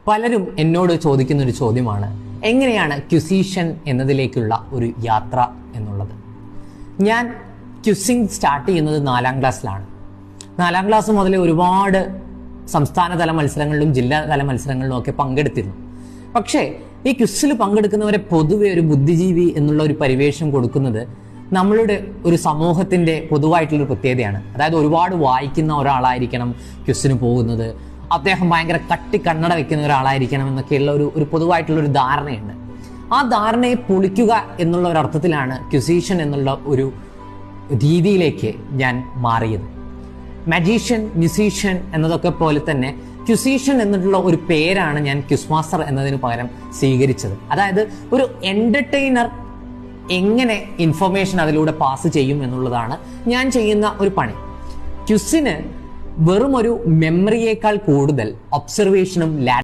പലരും എന്നോട് ചോദിക്കുന്ന ഒരു ചോദ്യമാണ്, എങ്ങനെയാണ് ക്യുസീഷൻ എന്നതിലേക്കുള്ള ഒരു യാത്ര എന്നുള്ളത്. ഞാൻ ക്യുസിങ് സ്റ്റാർട്ട് ചെയ്യുന്നത് 4ാം ക്ലാസ്സിലാണ്. 4ാം ക്ലാസ് മുതലേ ഒരുപാട് സംസ്ഥാനതല മത്സരങ്ങളിലും ജില്ലാതല മത്സരങ്ങളിലും ഒക്കെ പങ്കെടുത്തിരുന്നു. പക്ഷേ ഈ ക്യുസിൽ പങ്കെടുക്കുന്നവരെ പൊതുവെ ഒരു ബുദ്ധിജീവി എന്നുള്ള ഒരു പരിവേഷം കൊടുക്കുന്നത് നമ്മളുടെ ഒരു സമൂഹത്തിന്റെ പൊതുവായിട്ടുള്ളൊരു പ്രത്യേകതയാണ്. അതായത് ഒരുപാട് വായിക്കുന്ന ഒരാളായിരിക്കണം ക്യുസിന് പോകുന്നത്, അദ്ദേഹം ഭയങ്കര കണ്ണട വെക്കുന്ന ഒരാളായിരിക്കണം എന്നൊക്കെയുള്ള ഒരു പൊതുവായിട്ടുള്ളൊരു ധാരണയുണ്ട്. ആ ധാരണയെ പൊളിക്കുക എന്നുള്ള ഒരർത്ഥത്തിലാണ് ക്യുസീഷൻ എന്നുള്ള ഒരു രീതിയിലേക്ക് ഞാൻ മാറിയത്. മജീഷ്യൻ, മ്യൂസീഷ്യൻ എന്നതൊക്കെ പോലെ തന്നെ ക്യുസീഷൻ എന്നുള്ള ഒരു പേരാണ് ഞാൻ ക്യുസ് മാസ്റ്റർ എന്നതിന് പകരം സ്വീകരിച്ചത്. അതായത് ഒരു എന്റർടൈനർ എങ്ങനെ ഇൻഫർമേഷൻ അതിലൂടെ പാസ് ചെയ്യും എന്നുള്ളതാണ് ഞാൻ ചെയ്യുന്ന ഒരു പണി. ക്യുസിന് വെറും ഒരു മെമ്മറിയേക്കാൾ കൂടുതൽ ഒബ്സർവേഷനും